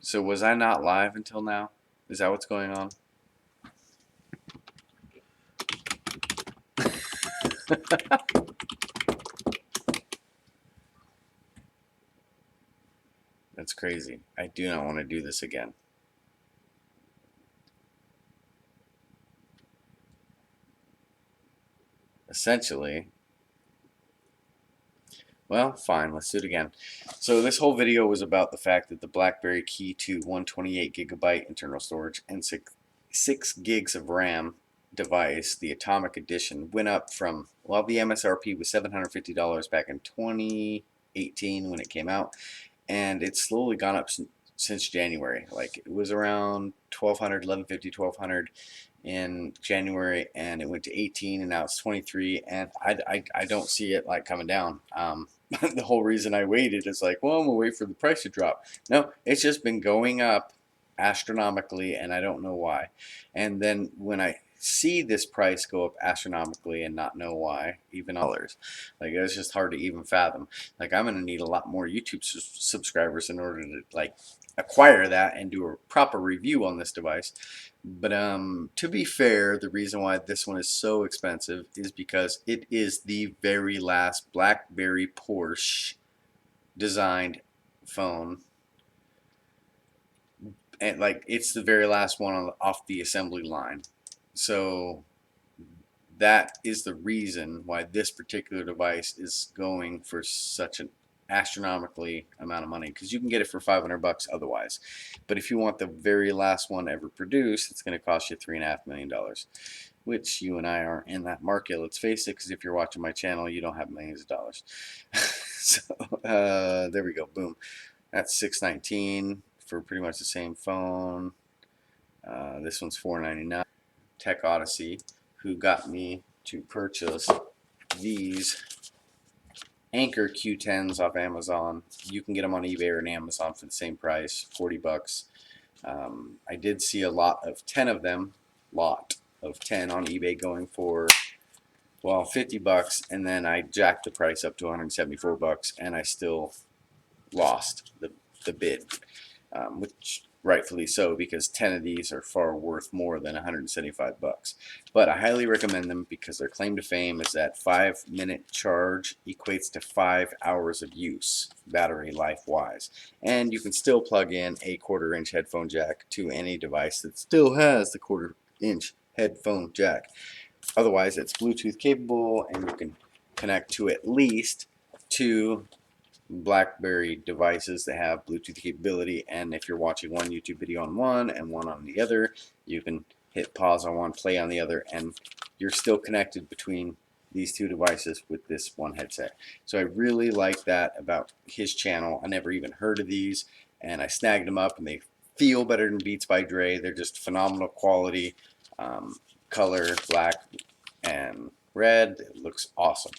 So was I not live until now? Is that what's going on? That's crazy. I do not want to do this again. Essentially, well, fine, let's do it again. So this whole video was about the fact that the Blackberry Key2 128 gigabyte internal storage and 6 gigs of RAM device, the Atomic Edition, went up from, well, the MSRP was $750 back in 2018 when it came out, and it's slowly gone up since January. Like, it was around 1200, 1150, 1200 in January, and it went to 18, and now it's 23, and I don't see it like coming down. The whole reason I waited is like, well, I'm gonna wait for the price to drop. No, it's just been going up astronomically, and I don't know why. And then when I see this price go up astronomically and not know why, even dollars, like, it's just hard to even fathom. Like, I'm gonna need a lot more YouTube subscribers in order to like acquire that and do a proper review on this device. But to be fair, the reason why this one is so expensive is because it is the very last BlackBerry Porsche designed phone, and like, it's the very last one off the assembly line. So that is the reason why this particular device is going for such an astronomically amount of money, because you can get it for 500 bucks otherwise. But if you want the very last one ever produced, it's going to cost you $3.5 million, which you and I aren't in that market, let's face it, because if you're watching my channel, you don't have millions of dollars. So there we go, boom. That's $619 for pretty much the same phone. This one's $499. Tech Odyssey, who got me to purchase these Anker Q10s off Amazon. You can get them on eBay or on Amazon for the same price, 40 bucks. I did see a lot of 10 of them, lot of 10 on eBay going for, well, 50 bucks, and then I jacked the price up to 174 bucks, and I still lost the bid, which rightfully so, because 10 of these are far worth more than 175 bucks. But I highly recommend them because their claim to fame is that 5-minute charge equates to 5 hours of use, battery life wise. And you can still plug in a 1/4-inch headphone jack to any device that still has the 1/4-inch headphone jack. Otherwise, it's Bluetooth capable, and you can connect to at least 2 BlackBerry devices that have Bluetooth capability, and if you're watching one YouTube video on one and one on the other, you can hit pause on one, play on the other, and you're still connected between these 2 devices with this one headset. So I really like that about his channel. I never even heard of these, and I snagged them up, and they feel better than Beats by Dre. They're just phenomenal quality. Color, black and red. It looks awesome.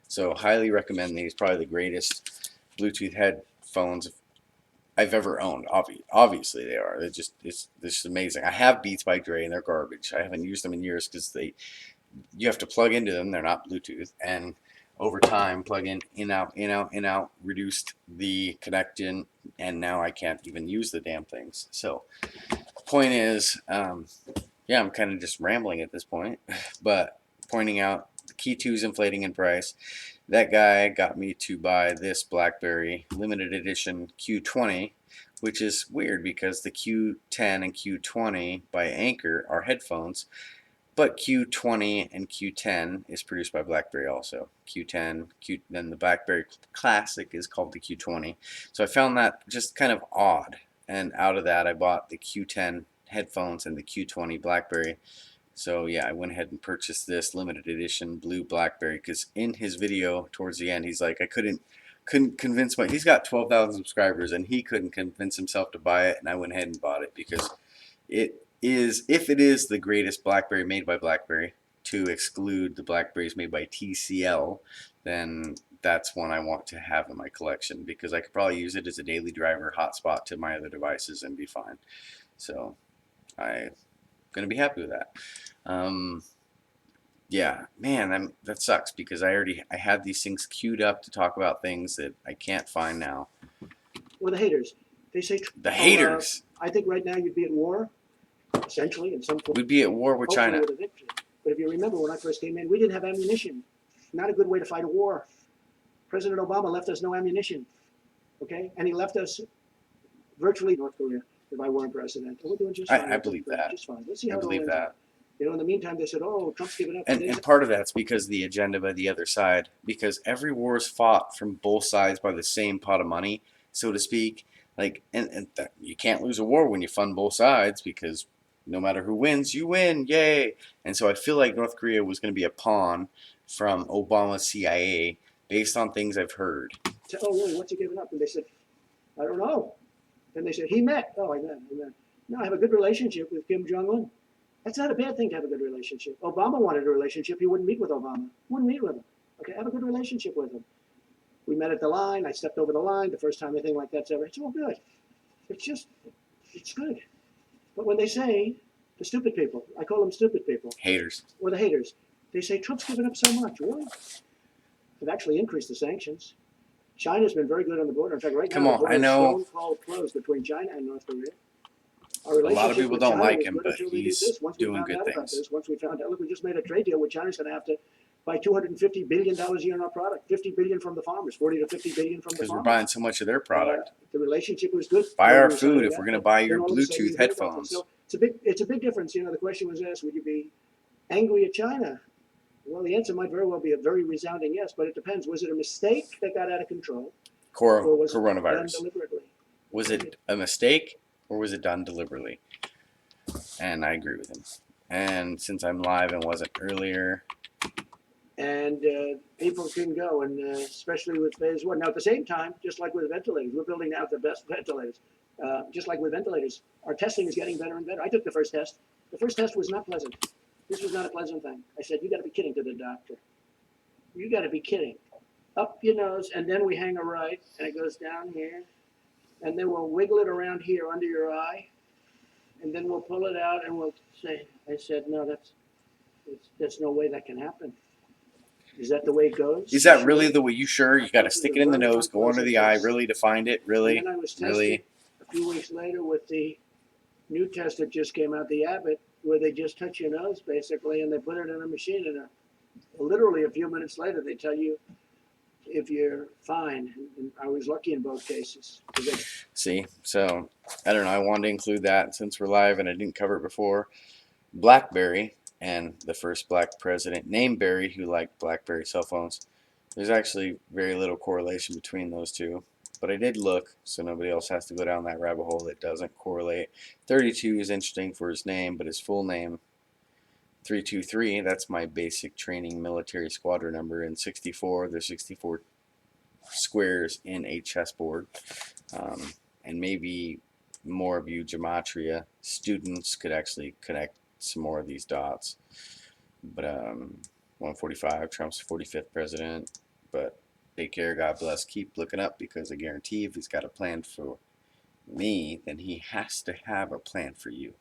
So highly recommend these. Probably the greatest Bluetooth headphones I've ever owned. Obviously they are. It's just amazing. I have Beats by Dre, and they're garbage. I haven't used them in years because you have to plug into them. They're not Bluetooth, and over time, plug in out, in out, in out, reduced the connection, and now I can't even use the damn things. So point is, yeah, I'm kind of just rambling at this point, but pointing out the Key2 is inflating in price. That guy got me to buy this BlackBerry limited edition Q20, which is weird because the Q10 and Q20 by Anker are headphones, but Q20 and Q10 is produced by BlackBerry also. Q10, then the BlackBerry Classic is called the Q20. So I found that just kind of odd, and out of that I bought the Q10 headphones and the Q20 BlackBerry. So yeah, I went ahead and purchased this limited edition blue BlackBerry, because in his video towards the end, he's like, I couldn't convince he's got 12,000 subscribers, and he couldn't convince himself to buy it, and I went ahead and bought it because it is, if it is the greatest BlackBerry made by BlackBerry, to exclude the BlackBerries made by TCL, then that's one I want to have in my collection, because I could probably use it as a daily driver hotspot to my other devices and be fine. So I'm gonna be happy with that. Yeah, man, that sucks, because I had these things queued up to talk about things that I can't find now. Or the haters. They say the haters. I think right now you'd be at war, essentially, in some form. We'd be at war with Hopefully China. with a victory. But if you remember, when I first came in, we didn't have ammunition. Not a good way to fight a war. President Obama left us no ammunition, okay? And he left us virtually North Korea if I weren't president. And we're doing just fine. I believe that. Just fine. Let's see I how it all believe ends that. up. You know, in the meantime, they said, "Oh, Trump's giving up." And part of that's because of the agenda by the other side. Because every war is fought from both sides by the same pot of money, so to speak. Like, and you can't lose a war when you fund both sides, because no matter who wins, you win. Yay! And so I feel like North Korea was going to be a pawn from Obama's CIA, based on things I've heard. Oh, really? What's he giving up? And they said, "I don't know." And they said, "He met." Oh, I met. No, I have a good relationship with Kim Jong-un. That's not a bad thing to have a good relationship. Obama wanted a relationship. He wouldn't meet with Obama. Wouldn't meet with him. Okay, have a good relationship with him. We met at the line. I stepped over the line the first time anything like that's ever. It's all good. It's good. But when they say, the stupid people, I call them stupid people. Haters. Or the haters. They say, Trump's given up so much. Really? They've actually increased the sanctions. China's been very good on the border. In fact, right now, the border is stone cold closed between China and North Korea. A lot of people don't like him, but he's doing good things. Once we found out, look, we just made a trade deal with China's going to have to buy $250 billion a year in our product, $50 billion from the farmers, $40 to $50 billion from the farmers. Because we're buying so much of their product. The relationship was good. Buy our food if we're going to buy your Bluetooth headphones. So it's a big difference. You know, the question was asked, would you be angry at China? Well, the answer might very well be a very resounding yes, but it depends. Was it a mistake that got out of control? Or was Coronavirus. It done deliberately? Was it a mistake, or was it done deliberately? And I agree with him. And since I'm live and wasn't earlier, and people can go, and especially with phase one. Now, at the same time, just like with ventilators, we're building now the best ventilators. Just like with ventilators, our testing is getting better and better. I took the first test. The first test was not pleasant. This was not a pleasant thing. I said, "You got to be kidding," to the doctor. "You got to be kidding." Up your nose, and then we hang a right, and it goes down here, and then we'll wiggle it around here under your eye, and then we'll pull it out, and we'll say, I said, "No, there's no way that can happen." Is that the way it goes? Is that really the way? You sure? You got to stick it in the nose, go under the eye, really to find it, really, and then I was tested really. A few weeks later with the new test that just came out, the Abbott, where they just touch your nose basically, and they put it in a machine, and literally a few minutes later they tell you if you're fine. And I was lucky in both cases. See, so I don't know. I wanted to include that since we're live, and I didn't cover it before. Blackberry and the first black president named Barry, who liked Blackberry cell phones. There's actually very little correlation between those two, but I did look, so nobody else has to go down that rabbit hole that doesn't correlate. 32 is interesting for his name, but his full name, 323, that's my basic training military squadron number. And 64, there's 64 squares in a chessboard. And maybe more of you gematria students could actually connect some more of these dots. But 145, Trump's 45th president. But take care, God bless, keep looking up, because I guarantee if he's got a plan for me, then he has to have a plan for you.